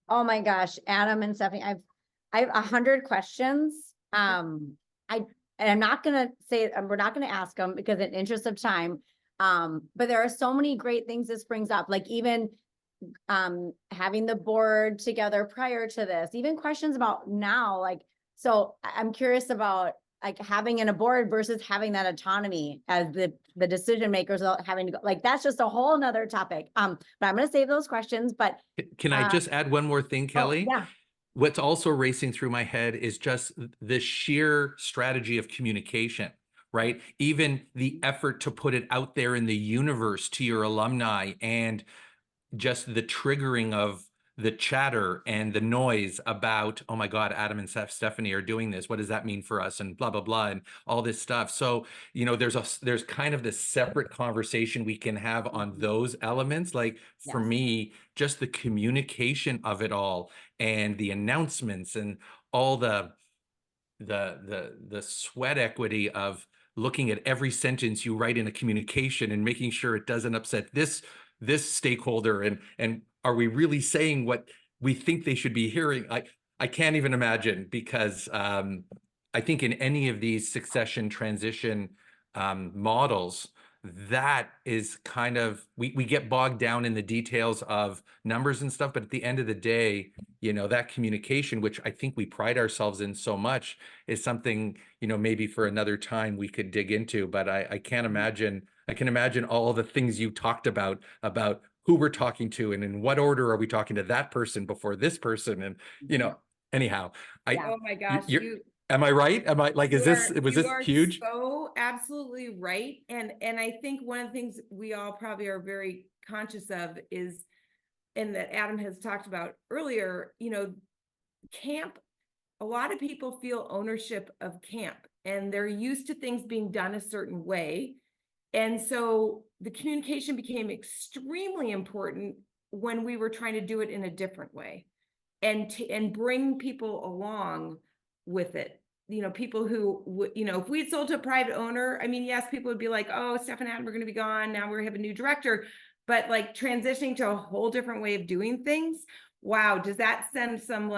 Oh my gosh, Adam and Stephanie, I have 100 questions. I'm not gonna say, we're not gonna ask them because in interest of time. But there are so many great things this brings up, like even having the board together prior to this, even questions about now, so I'm curious about having in a board versus having that autonomy as the decision makers without having to go, that's just a whole nother topic. But I'm going to save those questions, but. Can I just add one more thing, Kelly? Oh, yeah. What's also racing through my head is just the sheer strategy of communication, right? Even the effort to put it out there in the universe to your alumni, and just the triggering of the chatter and the noise about, oh my God, Adam and Stephanie are doing this. What does that mean for us? And blah, blah, blah, and all this stuff. So, there's kind of this separate conversation we can have on those elements. For me, just the communication of it all, and the announcements, and all the sweat equity of looking at every sentence you write in a communication and making sure it doesn't upset this stakeholder, and are we really saying what we think they should be hearing? I can't even imagine, because I think in any of these succession transition models, that is kind of, we get bogged down in the details of numbers and stuff, but at the end of the day, that communication, which I think we pride ourselves in so much, is something, maybe for another time we could dig into. But I can't imagine, I can imagine all the things you talked about who we're talking to, and in what order are we talking to that person before this person, and anyhow, Oh my gosh, am I right? Was this huge? So absolutely right. And I think one of the things we all probably are very conscious of is, and that Adam has talked about earlier, camp, a lot of people feel ownership of camp, and they're used to things being done a certain way. And so the communication became extremely important when we were trying to do it in a different way, and bring people along with it. people who if we had sold to a private owner, I mean, yes, people would be like, oh, Steph and Adam are going to be gone. Now we have a new director, but like transitioning to a whole different way of doing things. Wow. Does that send some,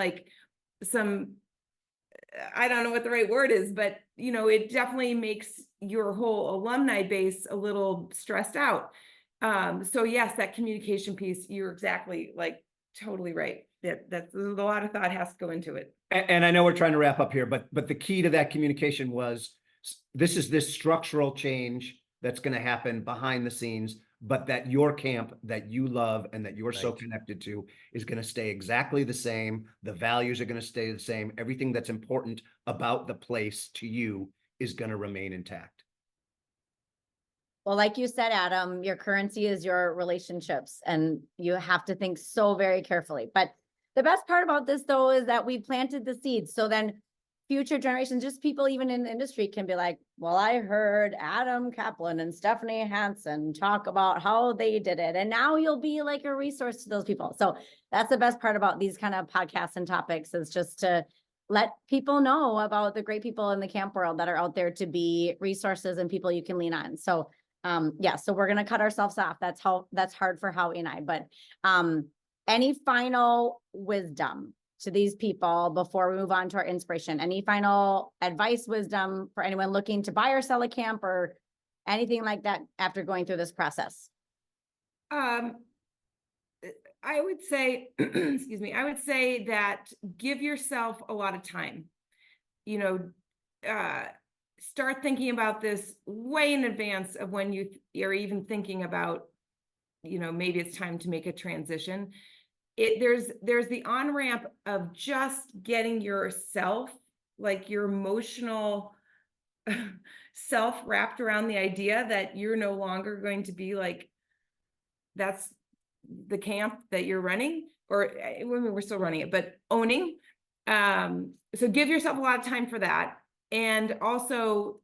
I don't know what the right word is, but it definitely makes your whole alumni base a little stressed out. So yes, that communication piece, you're exactly totally right. That's a lot of thought has to go into it. And I know we're trying to wrap up here, but the key to that communication was this structural change that's going to happen behind the scenes, but that your camp that you love and that you're so connected to is going to stay exactly the same. The values are going to stay the same. Everything that's important about the place to you is going to remain intact. Well, like you said, Adam, your currency is your relationships, and you have to think so very carefully. But the best part about this, though, is that we planted the seeds. So then future generations, just people even in the industry, can be like, well, I heard Adam Kaplan and Stephanie Hanson talk about how they did it. And now you'll be like a resource to those people. So that's the best part about these kind of podcasts and topics, is just to let people know about the great people in the camp world that are out there to be resources and people you can lean on. So yeah, so we're going to cut ourselves off. That's hard for Howie and I, but any final wisdom to these people before we move on to our inspiration? Any final advice, wisdom for anyone looking to buy or sell a camp or anything like that after going through this process? I would say, excuse me, I would say that give yourself a lot of time. Start thinking about this way in advance of when you're even thinking about, maybe it's time to make a transition. There's the on-ramp of just getting yourself, your emotional self wrapped around the idea that you're no longer going to be that's the camp that you're running, or we're still running it, but owning. So give yourself a lot of time for that. And also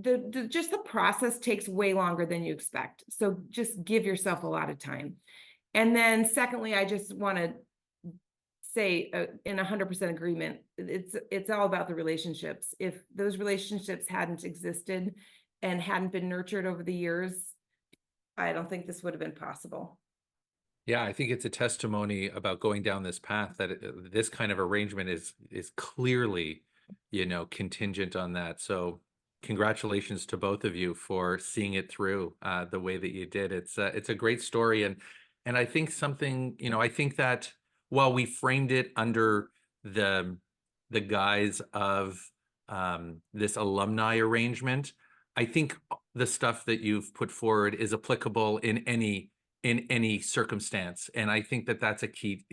just the process takes way longer than you expect. So just give yourself a lot of time. And then secondly, I just want to say in 100% agreement, it's all about the relationships. If those relationships hadn't existed and hadn't been nurtured over the years, I don't think this would have been possible. Yeah, I think it's a testimony about going down this path that this kind of arrangement is clearly, contingent on that. So congratulations to both of you for seeing it through the way that you did. It's a great story. And I think I think that while we framed it under the guise of this alumni arrangement, I think the stuff that you've put forward is applicable in any circumstance. And I think that that's a key.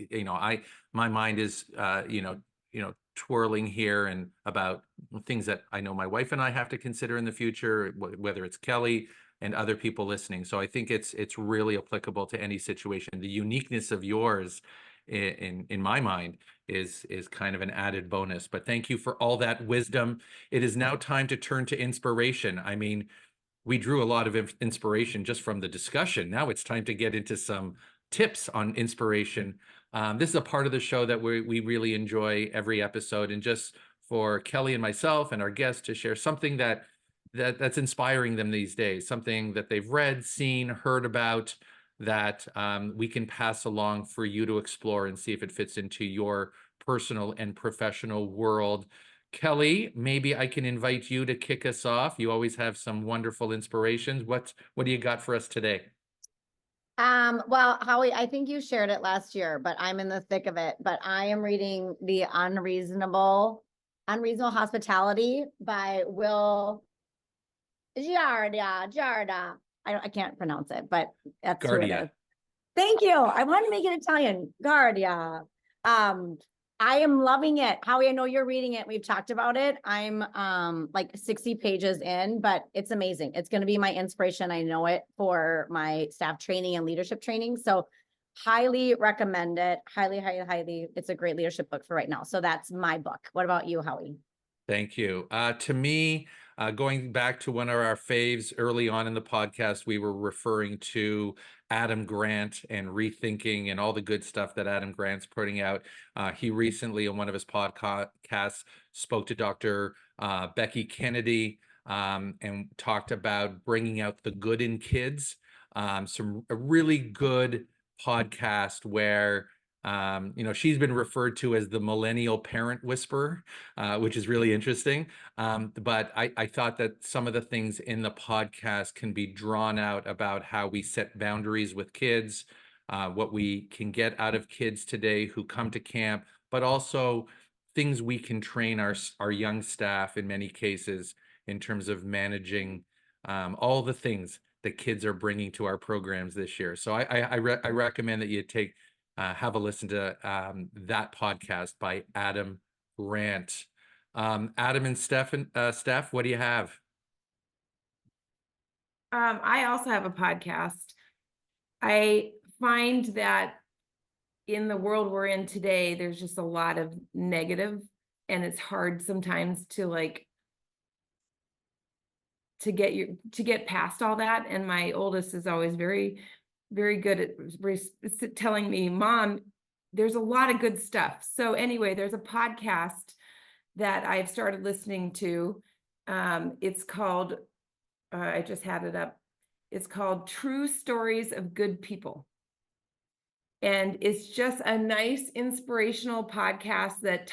My mind is twirling here and about things that I know my wife and I have to consider in the future, whether it's Kelly and other people listening. So I think it's really applicable to any situation. The uniqueness of yours in my mind is kind of an added bonus. But thank you for all that wisdom. It is now time to turn to inspiration. I mean, we drew a lot of inspiration just from the discussion. Now it's time to get into some tips on inspiration. This is a part of the show that we really enjoy every episode, and just for Kelly and myself and our guests to share something that's inspiring them these days, something that they've read, seen, heard about, that we can pass along for you to explore and see if it fits into your personal and professional world. Kelly, maybe I can invite you to kick us off. You always have some wonderful inspirations. What do you got for us today? Well, Howie, I think you shared it last year, but I'm in the thick of it. But I am reading The Unreasonable Hospitality by Will Giarda. I can't pronounce it, but that's who it is. Thank you. I wanted to make it Italian. Guardia. I am loving it. Howie, I know you're reading it. We've talked about it. I'm 60 pages in, but it's amazing. It's going to be my inspiration. I know it for my staff training and leadership training. So highly recommend it. Highly, highly, highly. It's a great leadership book for right now. So that's my book. What about you, Howie? Thank you. To me, going back to one of our faves early on in the podcast, we were referring to Adam Grant and Rethinking and all the good stuff that Adam Grant's putting out. He recently, on one of his podcasts, spoke to Dr. Becky Kennedy and talked about bringing out the good in kids. A really good podcast where she's been referred to as the millennial parent whisperer, which is really interesting. But I thought that some of the things in the podcast can be drawn out about how we set boundaries with kids, what we can get out of kids today who come to camp, but also things we can train our young staff in many cases in terms of managing all the things that kids are bringing to our programs this year. So I recommend that you have a listen to that podcast by Adam Grant. Adam and Steph, what do you have? I also have a podcast. I find that in the world we're in today, there's just a lot of negative, and it's hard sometimes to get past all that. And my oldest is always very, very good at telling me, Mom, there's a lot of good stuff. So anyway, there's a podcast that I've started listening to. It's called, I just had it up. It's called True Stories of Good People. And it's just a nice inspirational podcast that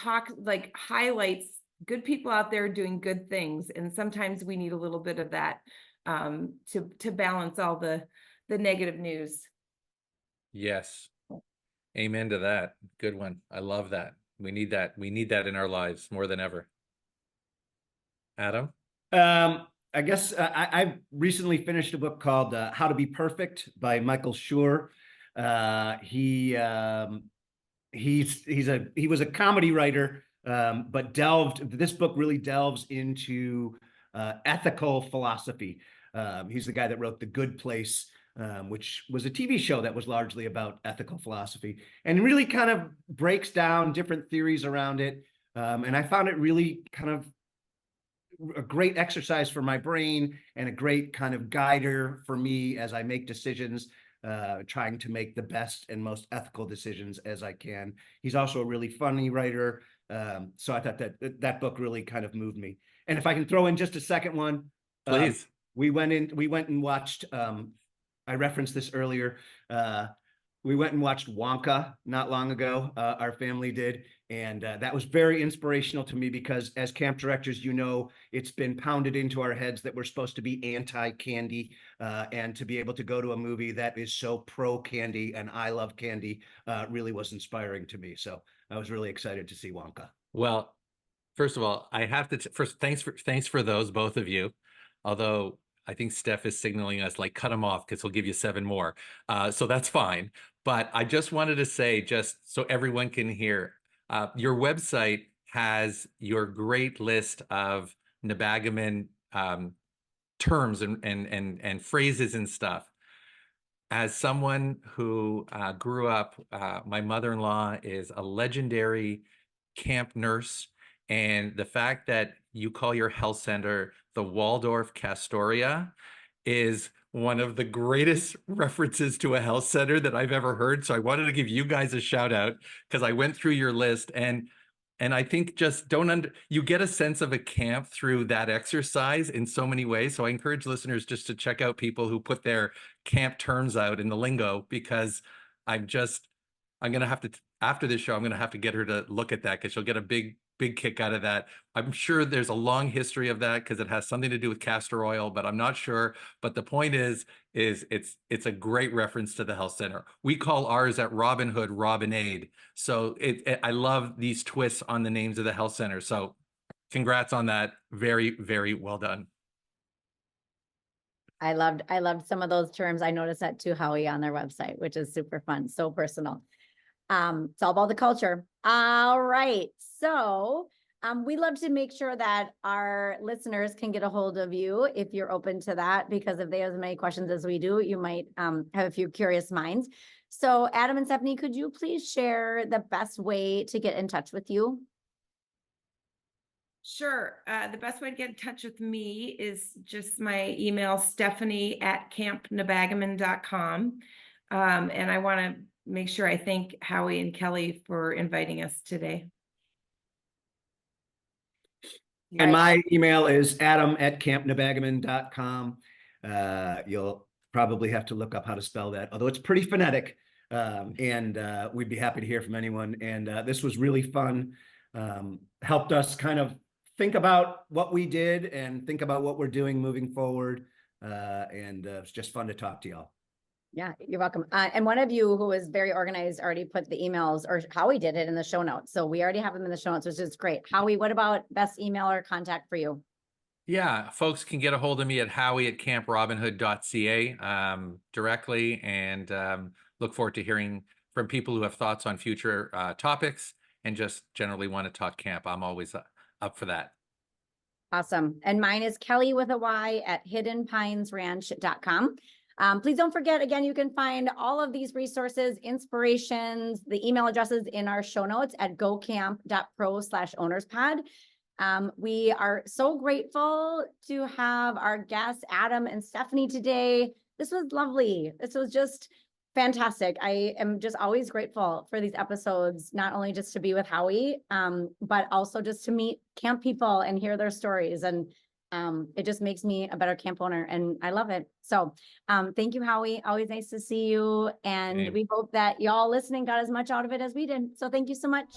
highlights good people out there doing good things. And sometimes we need a little bit of that to balance all the negative news. Yes. Amen to that. Good one. I love that. We need that. We need that in our lives more than ever. Adam? I guess I recently finished a book called How to Be Perfect by Michael Schur. He was a comedy writer, but this book really delves into ethical philosophy. He's the guy that wrote The Good Place, which was a TV show that was largely about ethical philosophy, and really kind of breaks down different theories around it. And I found it really kind of a great exercise for my brain and a great kind of guider for me as I make decisions, trying to make the best and most ethical decisions as I can. He's also a really funny writer. So I thought that book really kind of moved me. And if I can throw in just a second one, please. We went and watched, I referenced this earlier. We went and watched Wonka not long ago. Our family did. And that was very inspirational to me because as camp directors, it's been pounded into our heads that we're supposed to be anti-candy, and to be able to go to a movie that is so pro-candy and I love candy really was inspiring to me. So I was really excited to see Wonka. Well, first of all, I have to first thanks for those, both of you. Although I think Steph is signaling us cut them off because he'll give you 7 more. So that's fine. But I just wanted to say, just so everyone can hear, your website has your great list of Nebagamon terms and phrases and stuff. As someone who grew up, my mother-in-law is a legendary camp nurse. And the fact that you call your health center the Waldorf Castoria is one of the greatest references to a health center that I've ever heard. So I wanted to give you guys a shout out because I went through your list and I think just you get a sense of a camp through that exercise in so many ways. So I encourage listeners just to check out people who put their camp terms out in the lingo, because I'm going to have to, after this show, I'm going to have to get her to look at that because she'll get a big kick out of that. I'm sure there's a long history of that because it has something to do with castor oil, but I'm not sure. But the point is it's a great reference to the health center. We call ours at Robin Hood Robinade. So I love these twists on the names of the health center. So congrats on that. Very, very well done. I loved some of those terms. I noticed that too, Howie, on their website, which is super fun, so personal. It's all about the culture. All right. So we love to make sure that our listeners can get a hold of you if you're open to that, because if they have as many questions as we do, you might have a few curious minds. So Adam and Stephanie, could you please share the best way to get in touch with you? Sure. The best way to get in touch with me is just my email, Stephanie@campnebagamon.com. And I want to make sure I thank Howie and Kelly for inviting us today. And my email is adam@campnebagamon.com. You'll probably have to look up how to spell that, although it's pretty phonetic. And we'd be happy to hear from anyone. And this was really fun. Helped us kind of think about what we did and think about what we're doing moving forward. And it's just fun to talk to y'all. Yeah, you're welcome. And one of you who is very organized already put the emails, or Howie did it in the show notes. So we already have them in the show notes, which is great. Howie, what about best email or contact for you? Yeah, folks can get a hold of me at howie@camprobinhood.ca directly, and look forward to hearing from people who have thoughts on future topics and just generally want to talk camp. I'm always up for that. Awesome. And mine is Kelly with a Y at hiddenpinesranch.com. Please don't forget, again, you can find all of these resources, inspirations, the email addresses in our show notes at gocamp.pro/ownerspod. We are so grateful to have our guests, Adam and Stephanie, today. This was lovely. This was just fantastic. I am just always grateful for these episodes, not only just to be with Howie, but also just to meet camp people and hear their stories. And it just makes me a better camp owner, and I love it. So thank you, Howie. Always nice to see you. And we hope that y'all listening got as much out of it as we did. So thank you so much.